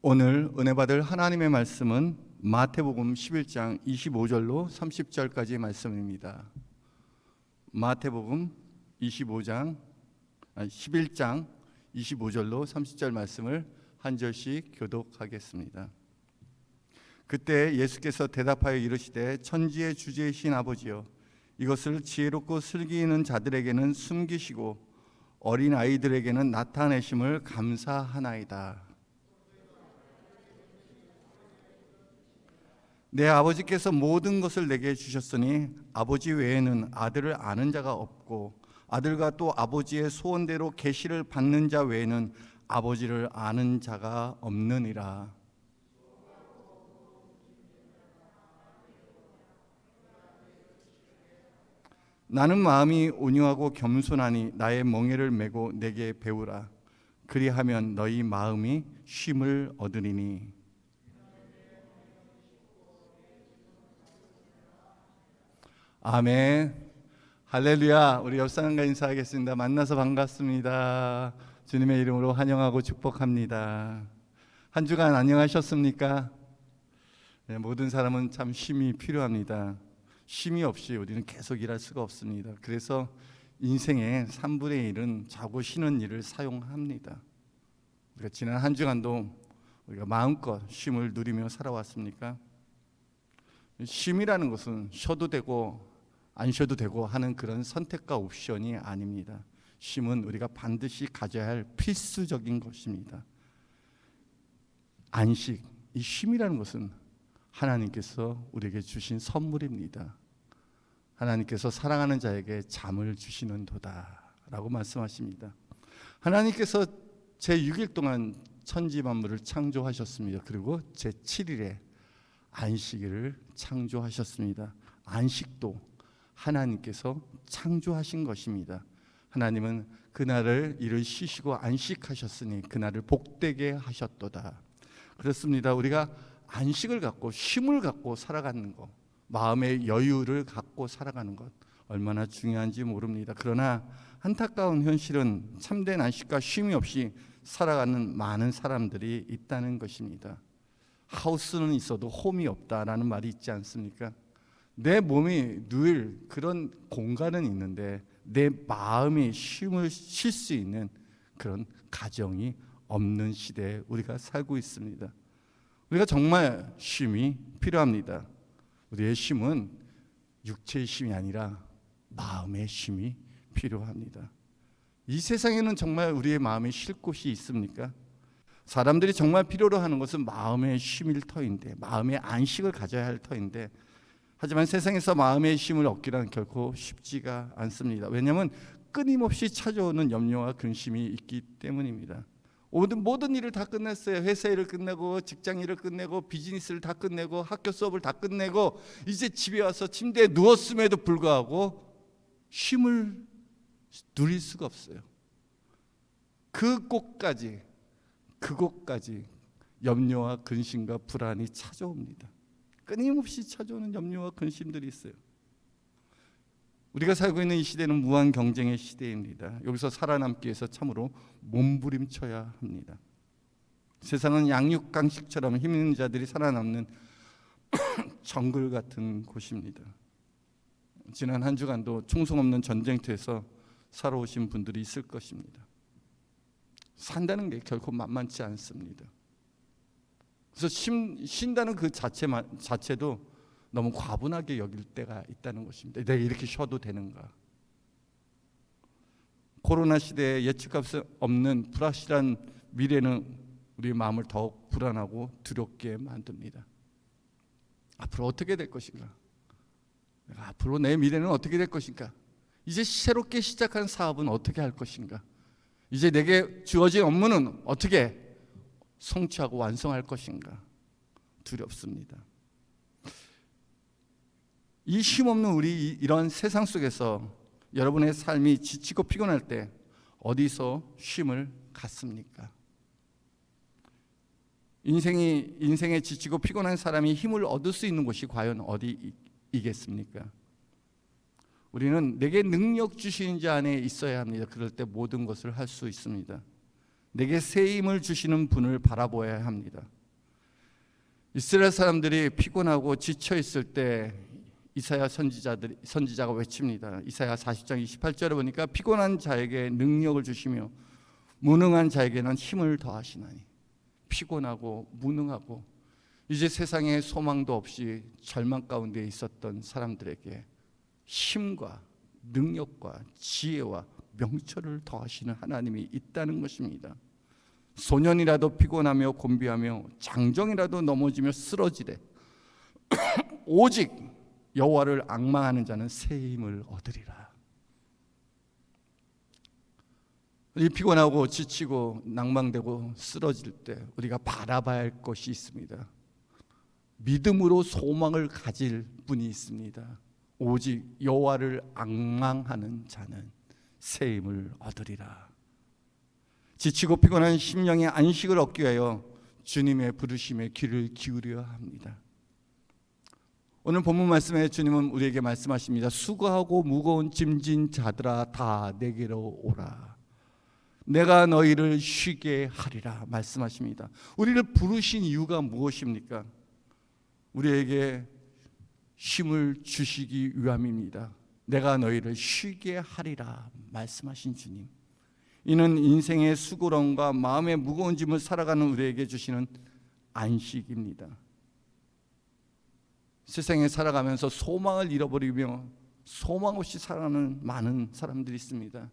오늘 은혜 받을 하나님의 말씀은 마태복음 11장 25절로 30절까지의 말씀입니다. 마태복음 11장 25절로 30절 말씀을 한 절씩 교독하겠습니다. 그때 예수께서 대답하여 이르시되 천지의 주제이신 아버지여, 이것을 지혜롭고 슬기 있는 자들에게는 숨기시고 어린 아이들에게는 나타내심을 감사하나이다. 내 아버지께서 모든 것을 내게 주셨으니 아버지 외에는 아들을 아는 자가 없고 아들과 또 아버지의 소원대로 계시를 받는 자 외에는 아버지를 아는 자가 없느니라. 나는 마음이 온유하고 겸손하니 나의 멍에를 메고 내게 배우라. 그리하면 너희 마음이 쉼을 얻으리니. 아멘. 할렐루야. 우리 옆 사람과 인사하겠습니다. 만나서 반갑습니다. 주님의 이름으로 환영하고 축복합니다. 한 주간 안녕하셨습니까? 네, 모든 사람은 참 쉼이 필요합니다. 쉼이 없이 우리는 계속 일할 수가 없습니다. 그래서 인생의 3분의 1은 자고 쉬는 일을 사용합니다. 우리가 지난 한 주간도 우리가 마음껏 쉼을 누리며 살아왔습니까? 쉼이라는 것은 쉬어도 되고 안 쉬어도 되고 하는 그런 선택과 옵션이 아닙니다. 쉼은 우리가 반드시 가져야 할 필수적인 것입니다. 안식, 이 쉼이라는 것은 하나님께서 우리에게 주신 선물입니다. 하나님께서 사랑하는 자에게 잠을 주시는도다 라고 말씀하십니다. 하나님께서 제6일 동안 천지 만물을 창조하셨습니다. 그리고 제7일에 안식일을 창조하셨습니다. 안식도 하나님께서 창조하신 것입니다. 하나님은 그날을 일을 쉬시고 안식하셨으니 그날을 복되게 하셨도다. 그렇습니다. 우리가 안식을 갖고 쉼을 갖고 살아가는 것, 마음의 여유를 갖고 살아가는 것 얼마나 중요한지 모릅니다. 그러나 안타까운 현실은 참된 안식과 쉼이 없이 살아가는 많은 사람들이 있다는 것입니다. 하우스는 있어도 홈이 없다라는 말이 있지 않습니까? 내 몸이 누일 그런 공간은 있는데 내 마음이 쉴 수 있는 그런 가정이 없는 시대에 우리가 살고 있습니다. 우리가 정말 쉼이 필요합니다. 우리의 쉼은 육체의 쉼이 아니라 마음의 쉼이 필요합니다. 이 세상에는 정말 우리의 마음에 쉴 곳이 있습니까? 사람들이 정말 필요로 하는 것은 마음의 쉼일 터인데, 마음의 안식을 가져야 할 터인데, 하지만 세상에서 마음의 쉼을 얻기란 결코 쉽지가 않습니다. 왜냐하면 끊임없이 찾아오는 염려와 근심이 있기 때문입니다. 모든 일을 다 끝냈어요. 회사 일을 끝내고 직장 일을 끝내고 비즈니스를 다 끝내고 학교 수업을 다 끝내고 이제 집에 와서 침대에 누웠음에도 불구하고 쉼을 누릴 수가 없어요. 그곳까지 염려와 근심과 불안이 찾아옵니다. 끊임없이 찾아오는 염려와 근심들이 있어요. 우리가 살고 있는 이 시대는 무한 경쟁의 시대입니다. 여기서 살아남기 위해서 참으로 몸부림쳐야 합니다. 세상은 양육강식처럼 힘 있는 자들이 살아남는 정글 같은 곳입니다. 지난 한 주간도 총성 없는 전쟁터에서 살아오신 분들이 있을 것입니다. 산다는 게 결코 만만치 않습니다. 그래서 쉰다는 그 자체도 너무 과분하게 여길 때가 있다는 것입니다. 내가 이렇게 쉬어도 되는가? 코로나 시대에 예측할 수 없는 불확실한 미래는 우리의 마음을 더욱 불안하고 두렵게 만듭니다. 앞으로 어떻게 될 것인가? 앞으로 내 미래는 어떻게 될 것인가? 이제 새롭게 시작한 사업은 어떻게 할 것인가? 이제 내게 주어진 업무는 어떻게 성취하고 완성할 것인가? 두렵습니다. 이 쉼없는 우리 이런 세상 속에서 여러분의 삶이 지치고 피곤할 때 어디서 쉼을 갖습니까? 인생에 지치고 피곤한 사람이 힘을 얻을 수 있는 곳이 과연 어디이겠습니까? 우리는 내게 능력 주시는 자 안에 있어야 합니다. 그럴 때 모든 것을 할 수 있습니다. 내게 새 힘을 주시는 분을 바라보아야 합니다. 이스라엘 사람들이 피곤하고 지쳐 있을 때 이사야 선지자가 외칩니다. 이사야 40장 28절에 보니까 피곤한 자에게 능력을 주시며 무능한 자에게는 힘을 더하시나니. 피곤하고 무능하고 이제 세상에 소망도 없이 절망 가운데 있었던 사람들에게 힘과 능력과 지혜와 명철을 더하시는 하나님이 있다는 것입니다. 소년이라도 피곤하며 곤비하며 장정이라도 넘어지며 쓰러지되 오직 여호와를 앙망하는 자는 새 힘을 얻으리라. 이 피곤하고 지치고 낭망되고 쓰러질 때 우리가 바라봐야 할 것이 있습니다. 믿음으로 소망을 가질 분이 있습니다. 오직 여호와를 앙망하는 자는 새 힘을 얻으리라. 지치고 피곤한 심령의 안식을 얻기 위하여 주님의 부르심에 귀를 기울여야 합니다. 오늘 본문 말씀에 주님은 우리에게 말씀하십니다. 수고하고 무거운 짐진 자들아 다 내게로 오라. 내가 너희를 쉬게 하리라 말씀하십니다. 우리를 부르신 이유가 무엇입니까? 우리에게 힘을 주시기 위함입니다. 내가 너희를 쉬게 하리라 말씀하신 주님. 이는 인생의 수고로움과 마음의 무거운 짐을 살아가는 우리에게 주시는 안식입니다. 세상에 살아가면서 소망을 잃어버리며 소망 없이 살아가는 많은 사람들이 있습니다.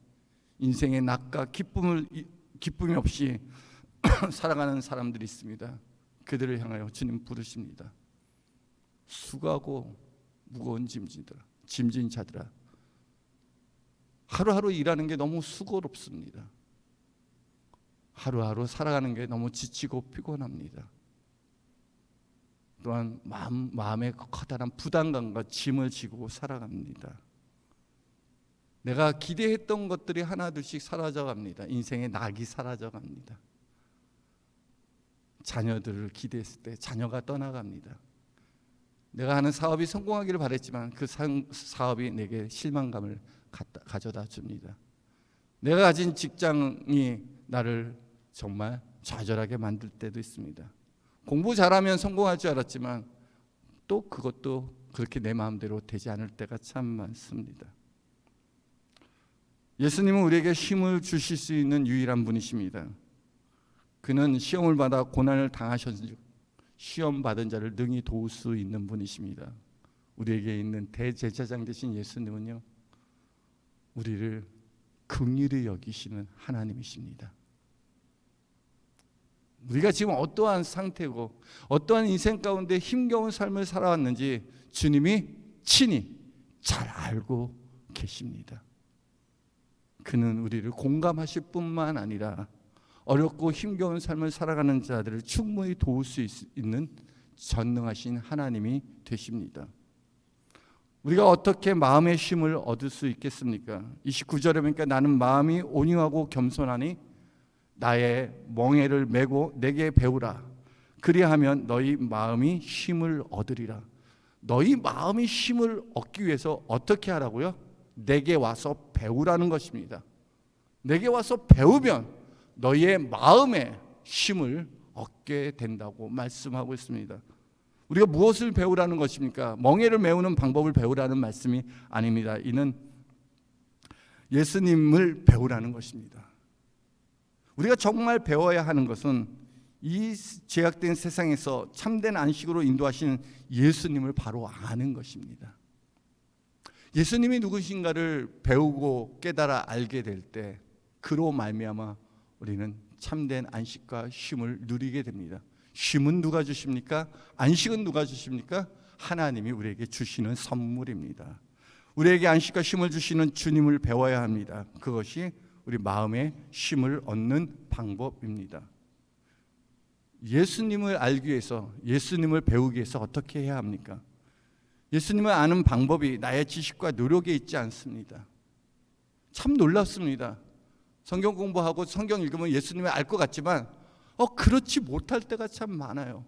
인생의 낙과 기쁨이 없이 살아가는 사람들이 있습니다. 그들을 향하여 주님 부르십니다. 수고하고 무거운 짐진 자들아. 하루하루 일하는 게 너무 수고롭습니다. 하루하루 살아가는 게 너무 지치고 피곤합니다. 또한 마음에 커다란 부담감과 짐을 지고 살아갑니다. 내가 기대했던 것들이 하나둘씩 사라져갑니다. 인생의 낙이 사라져갑니다. 자녀들을 기대했을 때 자녀가 떠나갑니다. 내가 하는 사업이 성공하기를 바랬지만 그 사업이 내게 실망감을 가져다 줍니다. 내가 가진 직장이 나를 정말 좌절하게 만들 때도 있습니다. 공부 잘하면 성공할 줄 알았지만 또 그것도 그렇게 내 마음대로 되지 않을 때가 참 많습니다. 예수님은 우리에게 힘을 주실 수 있는 유일한 분이십니다. 그는 시험을 받아 고난을 당하셨으니 시험 받은 자를 능히 도울 수 있는 분이십니다. 우리에게 있는 대제사장 되신 예수님은요, 우리를 긍휼히 여기시는 하나님이십니다. 우리가 지금 어떠한 상태고 어떠한 인생 가운데 힘겨운 삶을 살아왔는지 주님이 친히 잘 알고 계십니다. 그는 우리를 공감하실 뿐만 아니라 어렵고 힘겨운 삶을 살아가는 자들을 충분히 도울 수 있는 전능하신 하나님이 되십니다. 우리가 어떻게 마음의 힘을 얻을 수 있겠습니까? 29절에 보니까 나는 마음이 온유하고 겸손하니 나의 멍에를 메고 내게 배우라. 그리하면 너희 마음이 힘을 얻으리라. 너희 마음이 힘을 얻기 위해서 어떻게 하라고요? 내게 와서 배우라는 것입니다. 내게 와서 배우면 너희의 마음에 힘을 얻게 된다고 말씀하고 있습니다. 우리가 무엇을 배우라는 것입니까? 멍에를 메우는 방법을 배우라는 말씀이 아닙니다. 이는 예수님을 배우라는 것입니다. 우리가 정말 배워야 하는 것은 이 제약된 세상에서 참된 안식으로 인도하시는 예수님을 바로 아는 것입니다. 예수님이 누구신가를 배우고 깨달아 알게 될 때 그로 말미암아 우리는 참된 안식과 쉼을 누리게 됩니다. 쉼은 누가 주십니까? 안식은 누가 주십니까? 하나님이 우리에게 주시는 선물입니다. 우리에게 안식과 쉼을 주시는 주님을 배워야 합니다. 그것이 우리 마음의 쉼을 얻는 방법입니다. 예수님을 알기 위해서, 예수님을 배우기 위해서 어떻게 해야 합니까? 예수님을 아는 방법이 나의 지식과 노력에 있지 않습니다. 참 놀랍습니다. 성경 공부하고 성경 읽으면 예수님을 알 것 같지만 그렇지 못할 때가 참 많아요.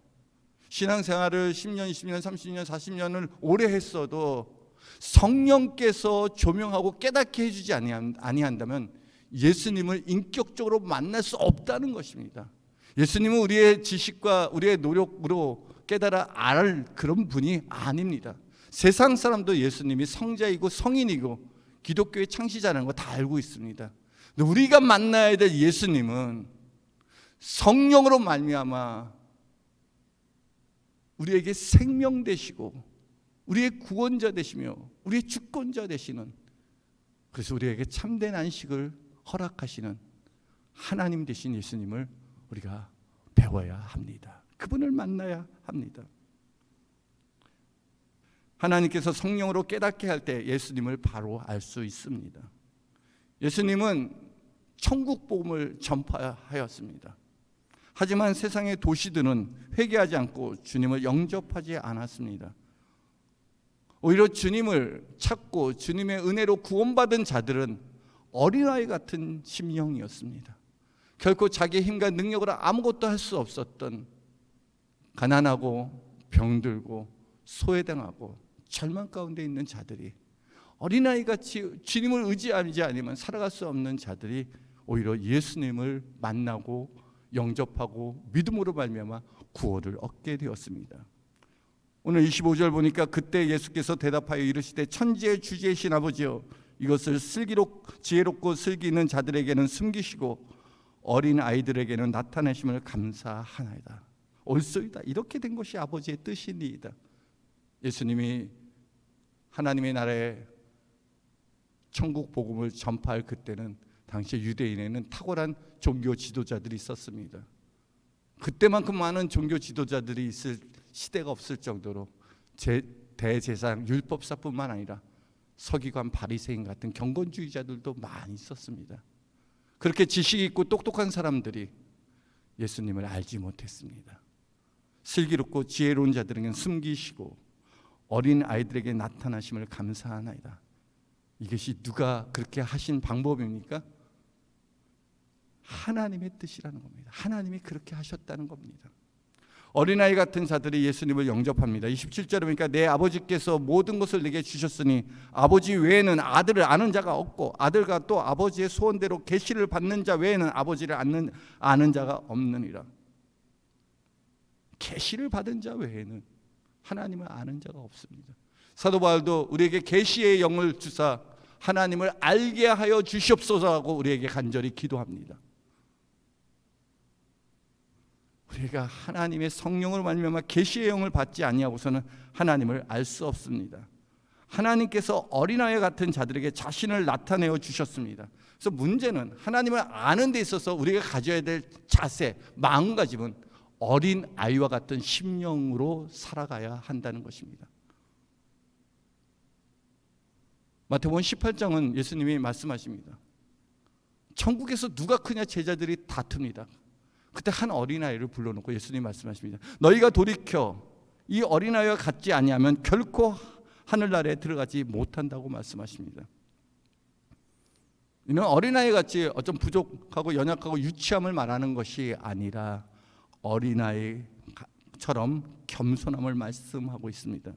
신앙생활을 10년, 20년, 30년, 40년을 오래 했어도 성령께서 조명하고 깨닫게 해주지 아니한다면 예수님을 인격적으로 만날 수 없다는 것입니다. 예수님은 우리의 지식과 우리의 노력으로 깨달아 알 그런 분이 아닙니다. 세상 사람도 예수님이 성자이고 성인이고 기독교의 창시자라는 거 다 알고 있습니다. 근데 우리가 만나야 될 예수님은 성령으로 말미암아 우리에게 생명 되시고 우리의 구원자 되시며 우리의 주권자 되시는, 그래서 우리에게 참된 안식을 허락하시는 하나님 되신 예수님을 우리가 배워야 합니다. 그분을 만나야 합니다. 하나님께서 성령으로 깨닫게 할 때 예수님을 바로 알 수 있습니다. 예수님은 천국 복음을 전파하였습니다. 하지만 세상의 도시들은 회개하지 않고 주님을 영접하지 않았습니다. 오히려 주님을 찾고 주님의 은혜로 구원받은 자들은 어린아이 같은 심령이었습니다. 결코 자기의 힘과 능력으로 아무것도 할 수 없었던, 가난하고 병들고 소외당하고 절망 가운데 있는 자들이, 어린아이같이 주님을 의지하지 않으면 살아갈 수 없는 자들이 오히려 예수님을 만나고 영접하고 믿음으로 말미암아 구원을 얻게 되었습니다. 오늘 25절 보니까 그때 예수께서 대답하여 이르시되 천지의 주제이신 아버지여, 이것을 지혜롭고 슬기 있는 자들에게는 숨기시고 어린 아이들에게는 나타내심을 감사하나이다. 옳소이다. 이렇게 된 것이 아버지의 뜻이니이다. 예수님이 하나님의 나라의 천국 복음을 전파할 그때는 당시 유대인에는 탁월한 종교 지도자들이 있었습니다. 그때만큼 많은 종교 지도자들이 있을 시대가 없을 정도로 대제사장 율법사뿐만 아니라 서기관 바리새인 같은 경건주의자들도 많이 있었습니다. 그렇게 지식 있고 똑똑한 사람들이 예수님을 알지 못했습니다. 슬기롭고 지혜로운 자들에게는 숨기시고 어린 아이들에게 나타나심을 감사하나이다. 이것이 누가 그렇게 하신 방법입니까? 하나님의 뜻이라는 겁니다. 하나님이 그렇게 하셨다는 겁니다. 어린아이 같은 자들이 예수님을 영접합니다. 27절에 보니까 내 아버지께서 모든 것을 내게 주셨으니 아버지 외에는 아들을 아는 자가 없고 아들과 또 아버지의 소원대로 계시를 받는 자 외에는 아버지를 아는 자가 없느니라. 계시를 받은 자 외에는 하나님을 아는 자가 없습니다. 사도 바울도 우리에게 계시의 영을 주사 하나님을 알게 하여 주시옵소서라고 우리에게 간절히 기도합니다. 우리가 하나님의 성령으로 말미암아 계시의 영을 받지 아니하고서는 하나님을 알 수 없습니다. 하나님께서 어린아이 같은 자들에게 자신을 나타내어 주셨습니다. 그래서 문제는 하나님을 아는 데 있어서 우리가 가져야 될 자세, 마음가짐은 어린 아이와 같은 심령으로 살아가야 한다는 것입니다. 마태복음 18장은 예수님이 말씀하십니다. 천국에서 누가 크냐 제자들이 다툽니다. 그때 한 어린아이를 불러놓고 예수님이 말씀하십니다. 너희가 돌이켜 이 어린아이와 같지 아니하면 결코 하늘나라에 들어가지 못한다고 말씀하십니다. 이는 어린아이 같이 어떤 부족하고 연약하고 유치함을 말하는 것이 아니라 어린아이처럼 겸손함을 말씀하고 있습니다.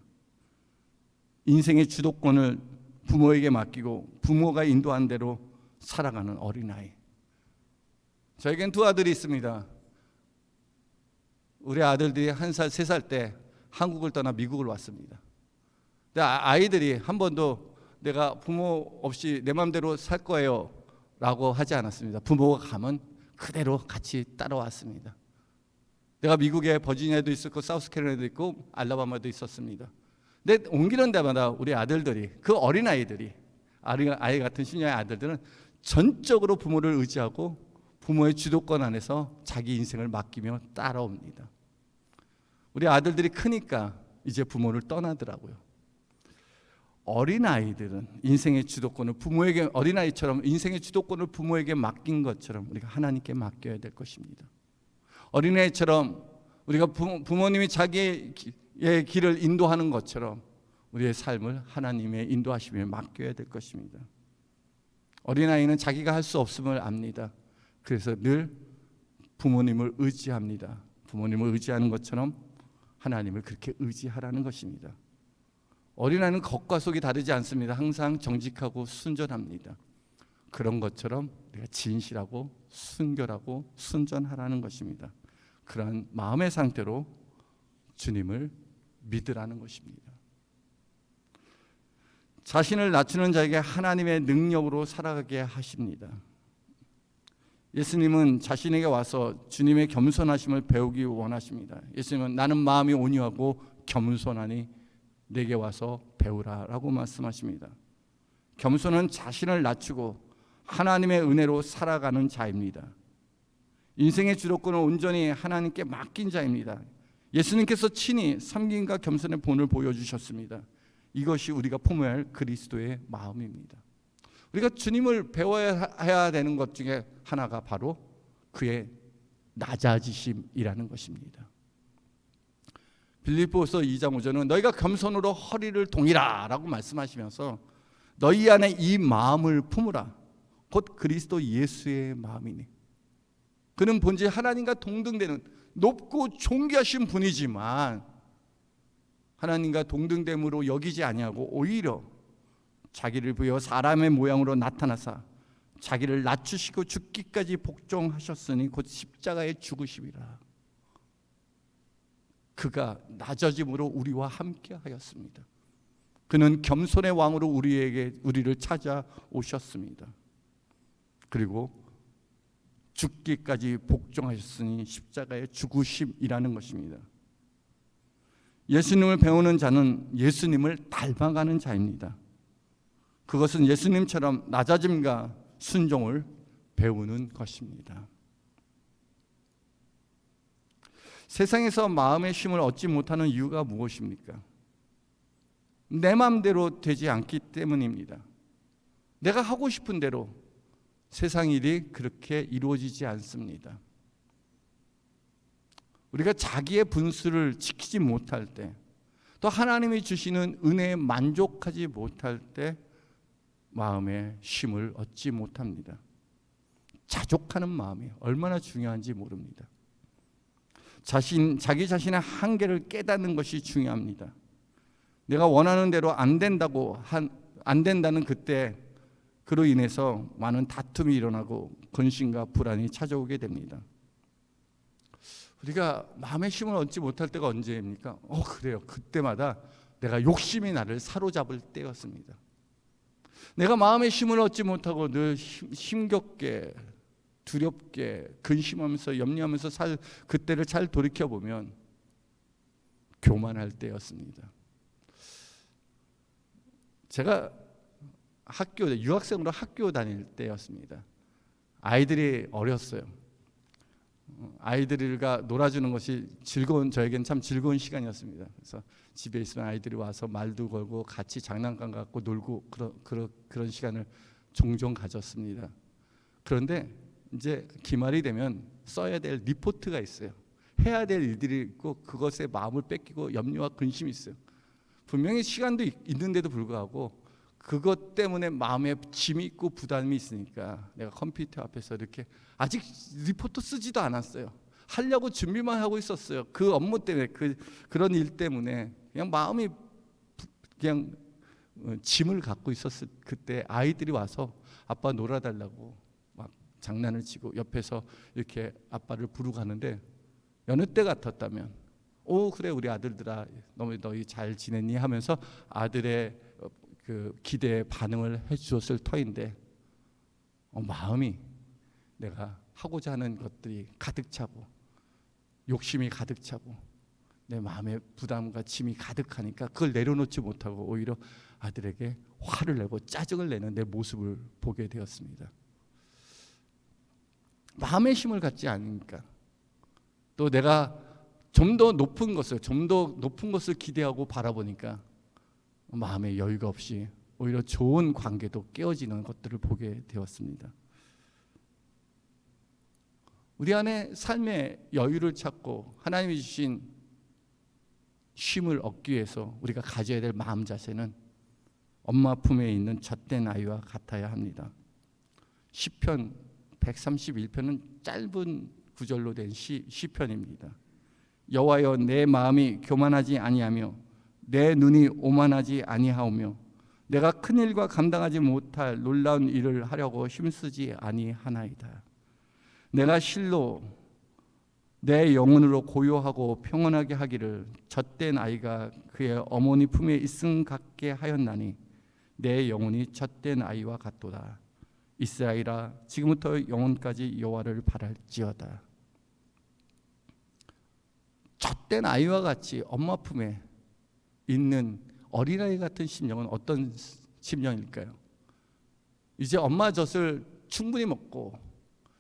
인생의 주도권을 부모에게 맡기고 부모가 인도한 대로 살아가는 어린아이. 저에겐 두 아들이 있습니다. 우리 아들들이 1살, 3살 때 한국을 떠나 미국을 왔습니다. 근데 아이들이 한 번도 내가 부모 없이 내 마음대로 살 거예요 라고 하지 않았습니다. 부모가 가면 그대로 같이 따라왔습니다. 내가 미국에 버지니아도 있었고 사우스캐롤라이나도 있고 알라바마도 있었습니다. 근데 옮기는 데마다 우리 아들들이, 그 어린아이들이, 아이 같은 심령의 아들들은 전적으로 부모를 의지하고 부모의 주도권 안에서 자기 인생을 맡기며 따라옵니다. 우리 아들들이 크니까 이제 부모를 떠나더라고요. 어린아이들은 인생의 주도권을 부모에게, 어린아이처럼 인생의 주도권을 부모에게 맡긴 것처럼 우리가 하나님께 맡겨야 될 것입니다. 어린아이처럼 우리가 부모님이 자기의 길을 인도하는 것처럼 우리의 삶을 하나님의 인도하심에 맡겨야 될 것입니다. 어린아이는 자기가 할 수 없음을 압니다. 그래서 늘 부모님을 의지합니다. 부모님을 의지하는 것처럼 하나님을 그렇게 의지하라는 것입니다. 어린아이는 겉과 속이 다르지 않습니다. 항상 정직하고 순전합니다. 그런 것처럼 우리가 진실하고 순결하고 순전하라는 것입니다. 그러한 마음의 상태로 주님을 믿으라는 것입니다. 자신을 낮추는 자에게 하나님의 능력으로 살아가게 하십니다. 예수님은 자신에게 와서 주님의 겸손하심을 배우기 원하십니다. 예수님은 나는 마음이 온유하고 겸손하니 내게 와서 배우라라고 말씀하십니다. 겸손은 자신을 낮추고 하나님의 은혜로 살아가는 자입니다. 인생의 주도권을 온전히 하나님께 맡긴 자입니다. 예수님께서 친히 섬김과 겸손의 본을 보여주셨습니다. 이것이 우리가 품어야 할 그리스도의 마음입니다. 우리가 주님을 배워야 되는 것 중에 하나가 바로 그의 낮아지심이라는 것입니다. 빌립보서 2장 5절은 너희가 겸손으로 허리를 동이라 라고 말씀하시면서 너희 안에 이 마음을 품으라. 곧 그리스도 예수의 마음이니. 그는 본질 하나님과 동등되는 높고 존귀하신 분이지만 하나님과 동등됨으로 여기지 아니하고 오히려 자기를 부여 사람의 모양으로 나타나사 자기를 낮추시고 죽기까지 복종하셨으니 곧 십자가에 죽으심이라. 그가 낮아짐으로 우리와 함께 하였습니다. 그는 겸손의 왕으로 우리를 찾아오셨습니다. 그리고 죽기까지 복종하셨으니 십자가에 죽으심이라는 것입니다. 예수님을 배우는 자는 예수님을 닮아가는 자입니다. 그것은 예수님처럼 낮아짐과 순종을 배우는 것입니다. 세상에서 마음의 쉼을 얻지 못하는 이유가 무엇입니까? 내 마음대로 되지 않기 때문입니다. 내가 하고 싶은 대로 세상 일이 그렇게 이루어지지 않습니다. 우리가 자기의 분수를 지키지 못할 때, 또 하나님이 주시는 은혜에 만족하지 못할 때 마음의 쉼을 얻지 못합니다. 자족하는 마음이 얼마나 중요한지 모릅니다. 자기 자신의 한계를 깨닫는 것이 중요합니다. 내가 원하는 대로 안 된다는 그때 그로 인해서 많은 다툼이 일어나고 근심과 불안이 찾아오게 됩니다. 우리가 마음의 쉼을 얻지 못할 때가 언제입니까? 그래요. 그때마다 내가 욕심이 나를 사로잡을 때였습니다. 내가 마음의 쉼을 얻지 못하고 늘 힘겹게 두렵게 근심하면서 염려하면서 그때를 잘 돌이켜보면 교만할 때였습니다. 제가 유학생으로 학교 다닐 때였습니다. 아이들이 어렸어요. 아이들과 놀아주는 것이 저에겐 참 즐거운 시간이었습니다. 그래서 집에 있으면 아이들이 와서 말도 걸고 같이 장난감 갖고 놀고 그런 시간을 종종 가졌습니다. 그런데 이제 기말이 되면 써야 될 리포트가 있어요. 해야 될 일들이 있고 그것에 마음을 뺏기고 염려와 근심이 있어요. 분명히 시간도 있는데도 불구하고 그것 때문에 마음에 짐이 있고 부담이 있으니까 내가 컴퓨터 앞에서 이렇게 아직 리포트 쓰지도 않았어요. 하려고 준비만 하고 있었어요. 그 업무 때문에 그런 일 때문에 그냥 마음이 그냥 짐을 갖고 있었을 그때 아이들이 와서 아빠 놀아달라고 막 장난을 치고 옆에서 이렇게 아빠를 부르고 하는데 여느 때 같았다면 그래 우리 아들들아 너희 잘 지냈니 하면서 아들의 그 기대에 반응을 해주었을 터인데 마음이 내가 하고자 하는 것들이 가득 차고 욕심이 가득 차고 내 마음에 부담과 짐이 가득하니까 그걸 내려놓지 못하고 오히려 아들에게 화를 내고 짜증을 내는 내 모습을 보게 되었습니다. 마음의 힘을 갖지 않으니까 또 내가 좀 더 높은 것을 기대하고 바라보니까 마음의 여유가 없이 오히려 좋은 관계도 깨어지는 것들을 보게 되었습니다. 우리 안에 삶의 여유를 찾고 하나님이 주신 쉼을 얻기 위해서 우리가 가져야 될 마음 자세는 엄마 품에 있는 젖된 아이와 같아야 합니다. 시편 131편은 짧은 구절로 된 시편입니다. 여호와여 내 마음이 교만하지 아니하며 내 눈이 오만하지 아니하오며 내가 큰 일과 감당하지 못할 놀라운 일을 하려고 힘쓰지 아니하나이다. 내가 실로 내 영혼으로 고요하고 평온하게 하기를 젖된 아이가 그의 어머니 품에 있음 같게 하였나니 내 영혼이 젖된 아이와 같도다. 이스라엘아, 지금부터 영원까지 여호와를 바랄지어다. 젖된 아이와 같이 엄마 품에 있는 어린아이 같은 심령은 어떤 심령일까요? 이제 엄마 젖을 충분히 먹고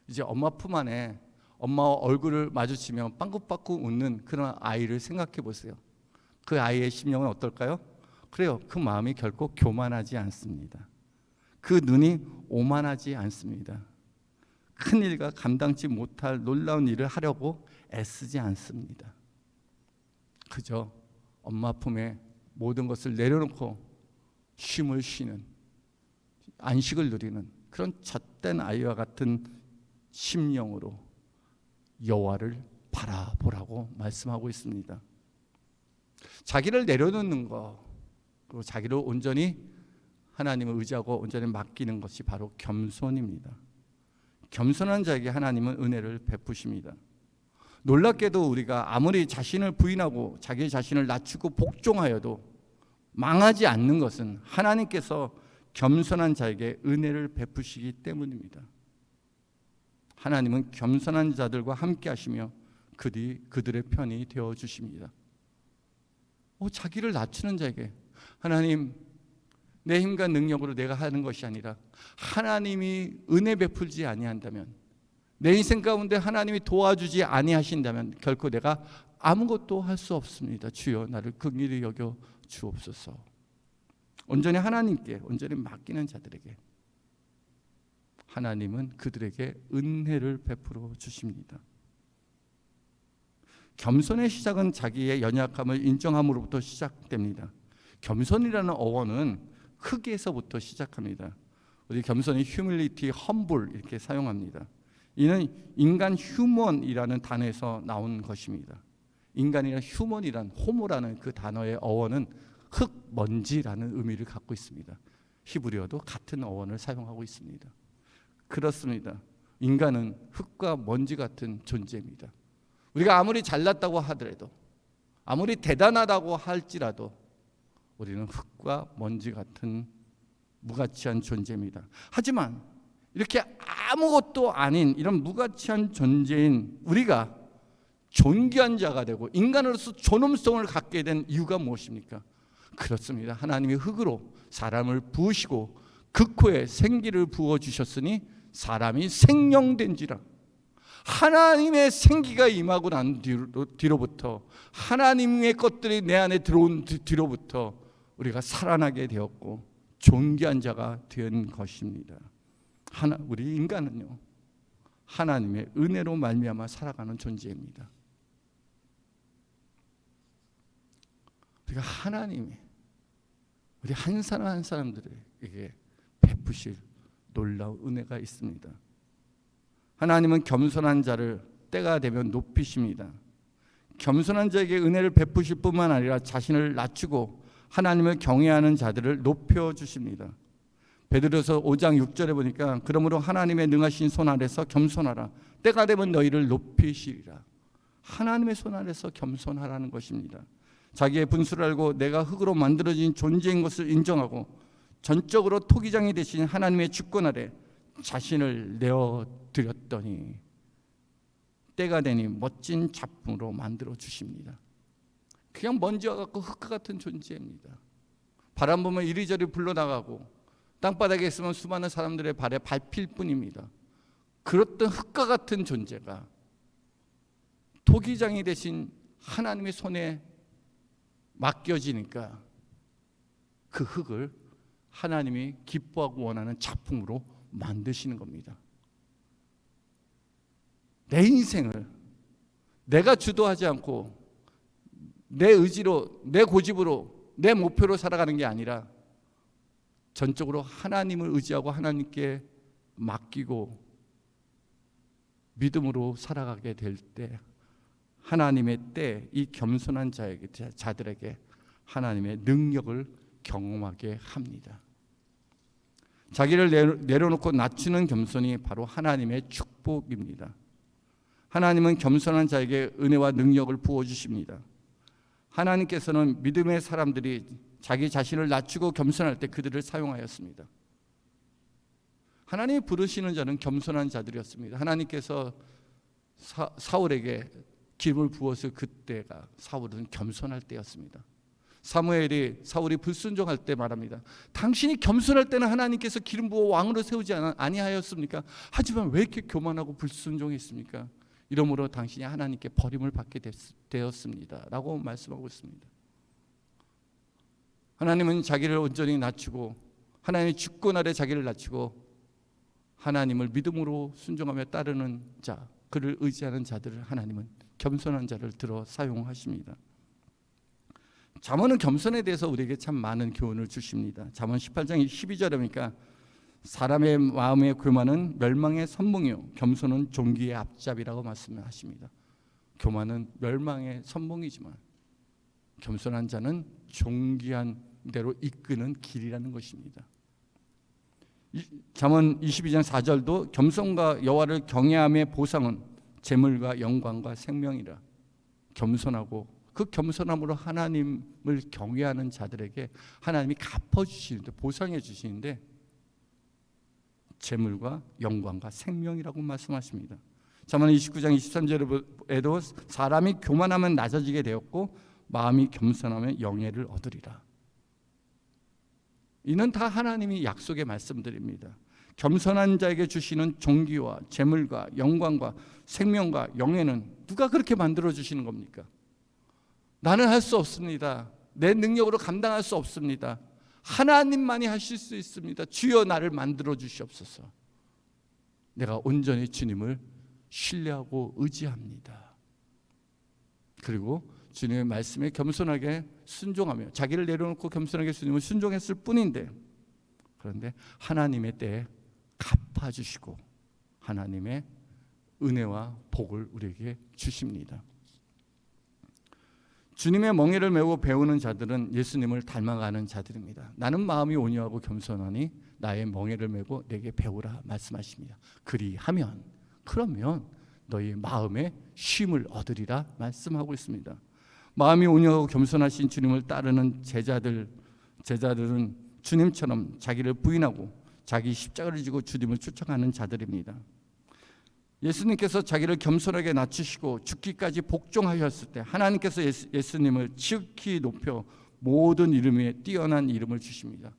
이제 엄마 품 안에 엄마와 얼굴을 마주치면 빵긋빵긋 웃는 그런 아이를 생각해 보세요. 그 아이의 심령은 어떨까요? 그래요. 그 마음이 결코 교만하지 않습니다. 그 눈이 오만하지 않습니다. 큰 일과 감당치 못할 놀라운 일을 하려고 애쓰지 않습니다. 그저 엄마 품에 모든 것을 내려놓고 쉼을 쉬는, 안식을 누리는 그런 젖된 아이와 같은 심령으로 여호와를 바라보라고 말씀하고 있습니다. 자기를 내려놓는 것, 그리고 자기를 온전히 하나님을 의지하고 온전히 맡기는 것이 바로 겸손입니다. 겸손한 자에게 하나님은 은혜를 베푸십니다. 놀랍게도 우리가 아무리 자신을 부인하고 자기 자신을 낮추고 복종하여도 망하지 않는 것은 하나님께서 겸손한 자에게 은혜를 베푸시기 때문입니다. 하나님은 겸손한 자들과 함께 하시며 그들의 편이 되어 주십니다. 자기를 낮추는 자에게 하나님, 내 힘과 능력으로 내가 하는 것이 아니라 하나님이 은혜 베풀지 아니한다면, 내 인생 가운데 하나님이 도와주지 아니하신다면 결코 내가 아무것도 할 수 없습니다. 주여 나를 긍휼히 여겨 주옵소서. 온전히 하나님께 온전히 맡기는 자들에게 하나님은 그들에게 은혜를 베풀어 주십니다. 겸손의 시작은 자기의 연약함을 인정함으로부터 시작됩니다. 겸손이라는 어원은 흑에서부터 시작합니다. 우리 겸손이 humility, humble 이렇게 사용합니다. 이는 인간 휴먼이라는 단어에서 나온 것입니다. 인간이란 휴먼이란 호모라는 그 단어의 어원은 흙, 먼지라는 의미를 갖고 있습니다. 히브리어도 같은 어원을 사용하고 있습니다. 그렇습니다. 인간은 흙과 먼지 같은 존재입니다. 우리가 아무리 잘났다고 하더라도, 아무리 대단하다고 할지라도 우리는 흙과 먼지 같은 무가치한 존재입니다. 하지만 이렇게 아무것도 아닌 이런 무가치한 존재인 우리가 존귀한 자가 되고 인간으로서 존엄성을 갖게 된 이유가 무엇입니까? 그렇습니다. 하나님이 흙으로 사람을 부으시고 그 코에 생기를 부어주셨으니 사람이 생명된지라. 하나님의 생기가 임하고 난 뒤로부터, 하나님의 것들이 내 안에 들어온 뒤로부터 우리가 살아나게 되었고 존귀한 자가 된 것입니다. 우리 인간은요, 하나님의 은혜로 말미암아 살아가는 존재입니다. 우리가 하나님이 우리 한 사람 한 사람들에게 베푸실 놀라운 은혜가 있습니다. 하나님은 겸손한 자를 때가 되면 높이십니다. 겸손한 자에게 은혜를 베푸실 뿐만 아니라 자신을 낮추고 하나님을 경외하는 자들을 높여주십니다. 베드로서 5장 6절에 보니까 그러므로 하나님의 능하신 손 아래서 겸손하라. 때가 되면 너희를 높이시리라. 하나님의 손 아래서 겸손하라는 것입니다. 자기의 분수를 알고 내가 흙으로 만들어진 존재인 것을 인정하고 전적으로 토기장이 되신 하나님의 주권 아래 자신을 내어드렸더니 때가 되니 멋진 작품으로 만들어 주십니다. 그냥 먼지와 같고 흙과 같은 존재입니다. 바람 불면 이리저리 불러나가고 땅바닥에 있으면 수많은 사람들의 발에 밟힐 뿐입니다. 그렇던 흙과 같은 존재가 토기장이 되신 하나님의 손에 맡겨지니까 그 흙을 하나님이 기뻐하고 원하는 작품으로 만드시는 겁니다. 내 인생을 내가 주도하지 않고 내 의지로, 내 고집으로, 내 목표로 살아가는 게 아니라 전적으로 하나님을 의지하고 하나님께 맡기고 믿음으로 살아가게 될 때 하나님의 때 이 겸손한 자들에게 하나님의 능력을 경험하게 합니다. 자기를 내려놓고 낮추는 겸손이 바로 하나님의 축복입니다. 하나님은 겸손한 자에게 은혜와 능력을 부어주십니다. 하나님께서는 믿음의 사람들이 자기 자신을 낮추고 겸손할 때 그들을 사용하였습니다. 하나님이 부르시는 자는 겸손한 자들이었습니다. 하나님께서 사울에게 기름을 부어서 그때가 사울은 겸손할 때였습니다. 사울이 불순종할 때 말합니다. 당신이 겸손할 때는 하나님께서 기름 부어 왕으로 세우지 아니하였습니까? 하지만 왜 이렇게 교만하고 불순종했습니까? 이러므로 당신이 하나님께 버림을 받게 되었습니다 라고 말씀하고 있습니다. 하나님은 자기를 온전히 낮추고, 하나님의 주권 아래 자기를 낮추고 하나님을 믿음으로 순종하며 따르는 자, 그를 의지하는 자들을 하나님은 겸손한 자를 들어 사용하십니다. 잠언은 겸손에 대해서 우리에게 참 많은 교훈을 주십니다. 잠언 18장 12절에 보니까 사람의 마음의 교만은 멸망의 선봉이요 겸손은 존귀의 앞잡이라고 말씀하십니다. 교만은 멸망의 선봉이지만 겸손한 자는 존귀한 대로 이끄는 길이라는 것입니다. 잠언 22장 4절도 겸손과 여호와를 경외함의 보상은 재물과 영광과 생명이라. 겸손하고 그 겸손함으로 하나님을 경외하는 자들에게 하나님이 갚아주시는데, 보상해 주시는데 재물과 영광과 생명이라고 말씀하십니다. 잠언 29장 23절에도 사람이 교만하면 낮아지게 되었고 마음이 겸손하면 영예를 얻으리라. 이는 다 하나님이 약속의 말씀들입니다. 겸손한 자에게 주시는 존귀와 재물과 영광과 생명과 영예는 누가 그렇게 만들어 주시는 겁니까? 나는 할 수 없습니다. 내 능력으로 감당할 수 없습니다. 하나님만이 하실 수 있습니다. 주여 나를 만들어 주시옵소서. 내가 온전히 주님을 신뢰하고 의지합니다. 그리고 주님의 말씀에 겸손하게 순종하며 자기를 내려놓고 겸손하게 주님을 순종했을 뿐인데, 그런데 하나님의 때에 갚아주시고 하나님의 은혜와 복을 우리에게 주십니다. 주님의 멍에를 메고 배우는 자들은 예수님을 닮아가는 자들입니다. 나는 마음이 온유하고 겸손하니 나의 멍에를 메고 내게 배우라 말씀하십니다. 그러면 너희 마음에 쉼을 얻으리라 말씀하고 있습니다. 마음이 온유하고 겸손하신 주님을 따르는 제자들은 주님처럼 자기를 부인하고 자기 십자가를 지고 주님을 쫓아가는 자들입니다. 예수님께서 자기를 겸손하게 낮추시고 죽기까지 복종하셨을 때 하나님께서 예수님을 지극히 높여 모든 이름 위에 뛰어난 이름을 주십니다.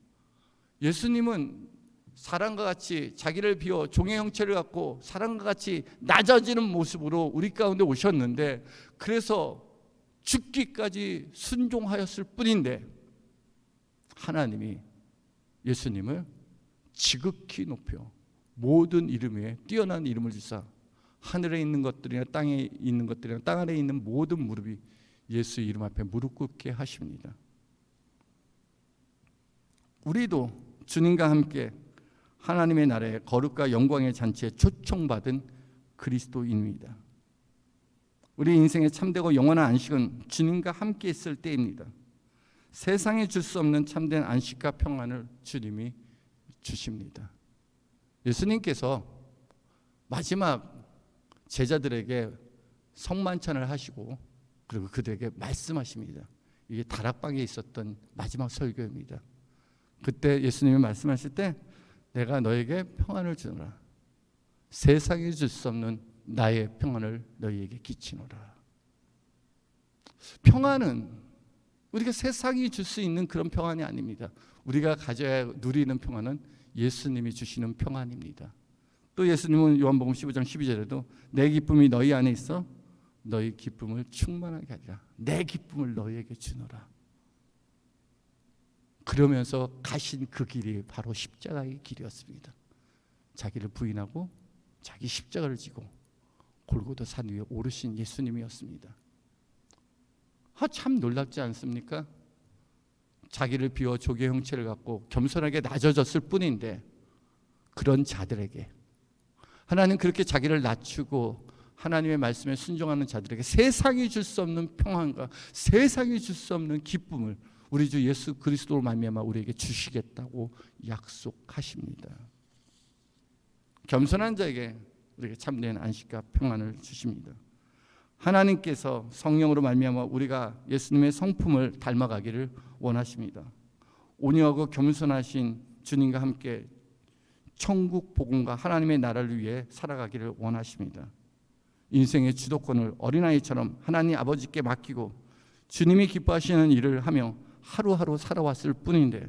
예수님은 사람과 같이 자기를 비워 종의 형체를 갖고 사람과 같이 낮아지는 모습으로 우리 가운데 오셨는데, 그래서 죽기까지 순종하였을 뿐인데 하나님이 예수님을 지극히 높여 모든 이름 위에 뛰어난 이름을 주사 하늘에 있는 것들이나 땅에 있는 것들이나 땅 아래에 있는 모든 무릎이 예수의 이름 앞에 무릎 꿇게 하십니다. 우리도 주님과 함께 하나님의 나라의 거룩과 영광의 잔치에 초청받은 그리스도인입니다. 우리 인생의 참되고 영원한 안식은 주님과 함께 있을 때입니다. 세상에 줄 수 없는 참된 안식과 평안을 주님이 주십니다. 예수님께서 마지막 제자들에게 성만찬을 하시고 그리고 그들에게 말씀하십니다. 이게 다락방에 있었던 마지막 설교입니다. 그때 예수님이 말씀하실 때 내가 너에게 평안을 주노라. 세상에 줄 수 없는 나의 평안을 너희에게 끼치노라. 평안은 우리가 세상이 줄 수 있는 그런 평안이 아닙니다. 우리가 가져야 누리는 평안은 예수님이 주시는 평안입니다. 또 예수님은 요한복음 15장 12절에도 내 기쁨이 너희 안에 있어 너희 기쁨을 충만하게 하리라. 내 기쁨을 너희에게 주노라. 그러면서 가신 그 길이 바로 십자가의 길이었습니다. 자기를 부인하고 자기 십자가를 지고 골고다 산 위에 오르신 예수님이었습니다. 참 놀랍지 않습니까? 자기를 비워 조개 형체를 갖고 겸손하게 낮아졌을 뿐인데, 그런 자들에게 하나님 그렇게 자기를 낮추고 하나님의 말씀에 순종하는 자들에게 세상이 줄 수 없는 평안과 세상이 줄 수 없는 기쁨을 우리 주 예수 그리스도로 말미암아 우리에게 주시겠다고 약속하십니다. 겸손한 자에게 우리에게 참된 안식과 평안을 주십니다. 하나님께서 성령으로 말미암아 우리가 예수님의 성품을 닮아가기를 원하십니다. 온유하고 겸손하신 주님과 함께 천국 복음과 하나님의 나라를 위해 살아가기를 원하십니다. 인생의 주도권을 어린아이처럼 하나님 아버지께 맡기고 주님이 기뻐하시는 일을 하며 하루하루 살아왔을 뿐인데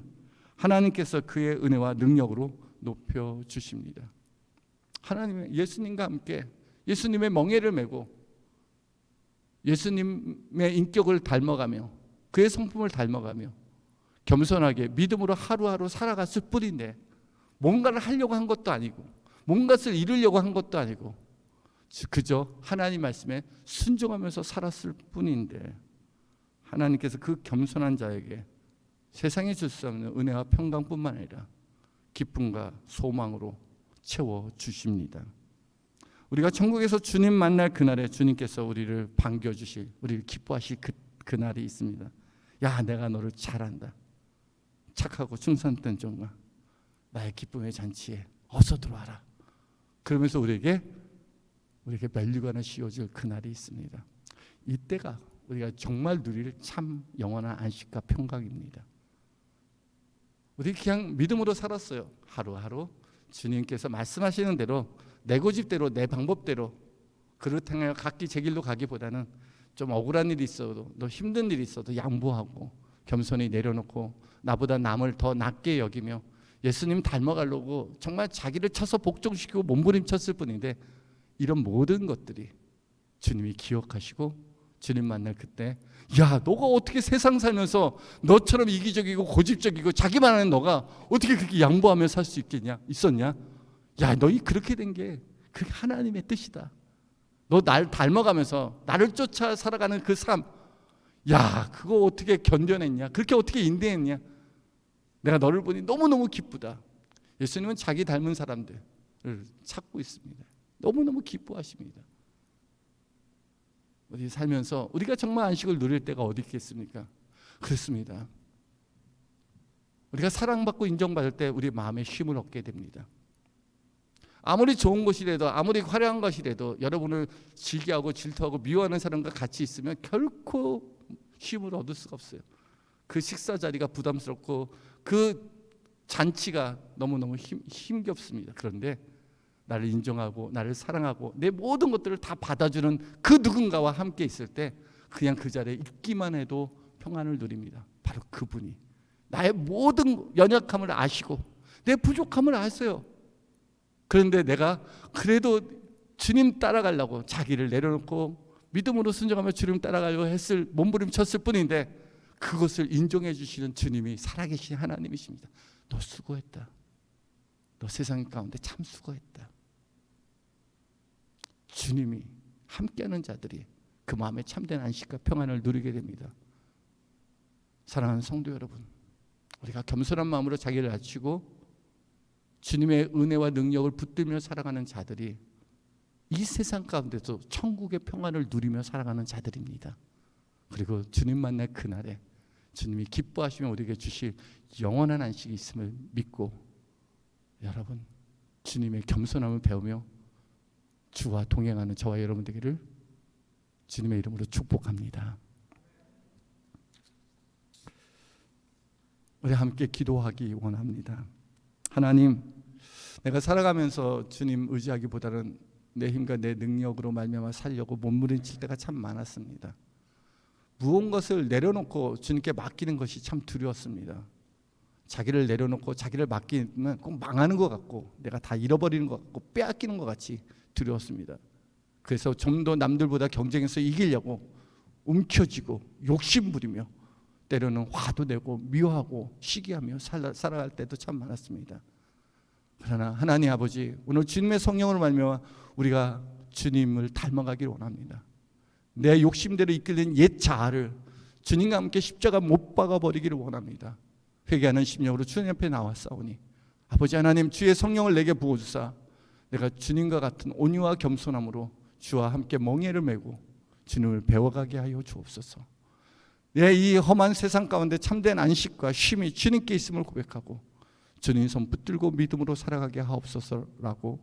하나님께서 그의 은혜와 능력으로 높여주십니다. 하나님의 예수님과 함께 예수님의 멍에를 메고 예수님의 인격을 닮아가며 그의 성품을 닮아가며 겸손하게 믿음으로 하루하루 살아갔을 뿐인데 뭔가를 하려고 한 것도 아니고 뭔가를 이루려고 한 것도 아니고 그저 하나님 말씀에 순종하면서 살았을 뿐인데 하나님께서 그 겸손한 자에게 세상에 줄 수 없는 은혜와 평강뿐만 아니라 기쁨과 소망으로 채워주십니다. 우리가 천국에서 주님 만날 그날에 주님께서 우리를 반겨주실, 우리를 기뻐하실 그날이 있습니다. 야, 내가 너를 잘한다. 착하고 충성된 종아, 나의 기쁨의 잔치에 어서 들어와라. 그러면서 우리에게 면류관을 씌워줄 그날이 있습니다. 이때가 우리가 정말 누릴 참 영원한 안식과 평강입니다. 우리 그냥 믿음으로 살았어요. 하루하루 주님께서 말씀하시는 대로 내 고집대로 내 방법대로 그렇다면 각기 제 길로 가기보다는 좀 억울한 일이 있어도 너 힘든 일이 있어도 양보하고 겸손히 내려놓고 나보다 남을 더 낮게 여기며 예수님 닮아가려고 정말 자기를 쳐서 복종시키고 몸부림쳤을 뿐인데 이런 모든 것들이 주님이 기억하시고 주님 만날 그때 야, 너가 어떻게 세상 살면서 너처럼 이기적이고 고집적이고 자기만 하는 너가 어떻게 그렇게 양보하며 살 수 있었냐? 야, 너희 그렇게 된 게 그게 하나님의 뜻이다. 너 날 닮아가면서 나를 쫓아 살아가는 그 삶, 야, 그거 어떻게 견뎌냈냐? 그렇게 어떻게 인내했냐? 내가 너를 보니 너무너무 기쁘다. 예수님은 자기 닮은 사람들을 찾고 있습니다. 너무너무 기뻐하십니다. 우리 살면서 우리가 정말 안식을 누릴 때가 어디 있겠습니까? 그렇습니다. 우리가 사랑받고 인정받을 때 우리 마음에 쉼을 얻게 됩니다. 아무리 좋은 곳이라도 아무리 화려한 것이라도 여러분을 질기하고 질투하고 미워하는 사람과 같이 있으면 결코 쉼을 얻을 수가 없어요. 그 식사 자리가 부담스럽고 그 잔치가 너무너무 힘겹습니다. 그런데 나를 인정하고 나를 사랑하고 내 모든 것들을 다 받아주는 그 누군가와 함께 있을 때 그냥 그 자리에 있기만 해도 평안을 누립니다. 바로 그분이 나의 모든 연약함을 아시고 내 부족함을 아세요. 그런데 내가 그래도 주님 따라가려고 자기를 내려놓고 믿음으로 순종하며 주님 따라가려고 몸부림쳤을 뿐인데 그것을 인정해 주시는 주님이 살아계신 하나님이십니다. 너 수고했다. 너 세상 가운데 참 수고했다. 주님이 함께하는 자들이 그 마음에 참된 안식과 평안을 누리게 됩니다. 사랑하는 성도 여러분, 우리가 겸손한 마음으로 자기를 낮추고 주님의 은혜와 능력을 붙들며 살아가는 자들이 이 세상 가운데서 천국의 평안을 누리며 살아가는 자들입니다. 그리고 주님 만날 그날에 주님이 기뻐하시며 우리에게 주실 영원한 안식이 있음을 믿고 여러분 주님의 겸손함을 배우며 주와 동행하는 저와 여러분 되기를 주님의 이름으로 축복합니다. 우리 함께 기도하기 원합니다. 하나님, 내가 살아가면서 주님 의지하기보다는 내 힘과 내 능력으로 말미암아 살려고 몸부림칠 때가 참 많았습니다. 무언가를 내려놓고 주님께 맡기는 것이 참 두려웠습니다. 자기를 내려놓고 자기를 맡기면 꼭 망하는 것 같고 내가 다 잃어버리는 것 같고 빼앗기는 것 같이 두려웠습니다. 그래서 좀 더 남들보다 경쟁해서 이기려고 움켜쥐고 욕심부리며 때로는 화도 내고 미워하고 시기하며 살아갈 때도 참 많았습니다. 그러나 하나님 아버지, 오늘 주님의 성령으로 말미암아 우리가 주님을 닮아가기를 원합니다. 내 욕심대로 이끌린 옛 자아를 주님과 함께 십자가 못 박아버리기를 원합니다. 회개하는 심령으로 주님 앞에 나왔사오니 아버지 하나님, 주의 성령을 내게 부어주사 내가 주님과 같은 온유와 겸손함으로 주와 함께 멍에를 메고 주님을 배워가게 하여 주옵소서. 내 이 험한 세상 가운데 참된 안식과 쉼이 주님께 있음을 고백하고 주님 손 붙들고 믿음으로 살아가게 하옵소서라고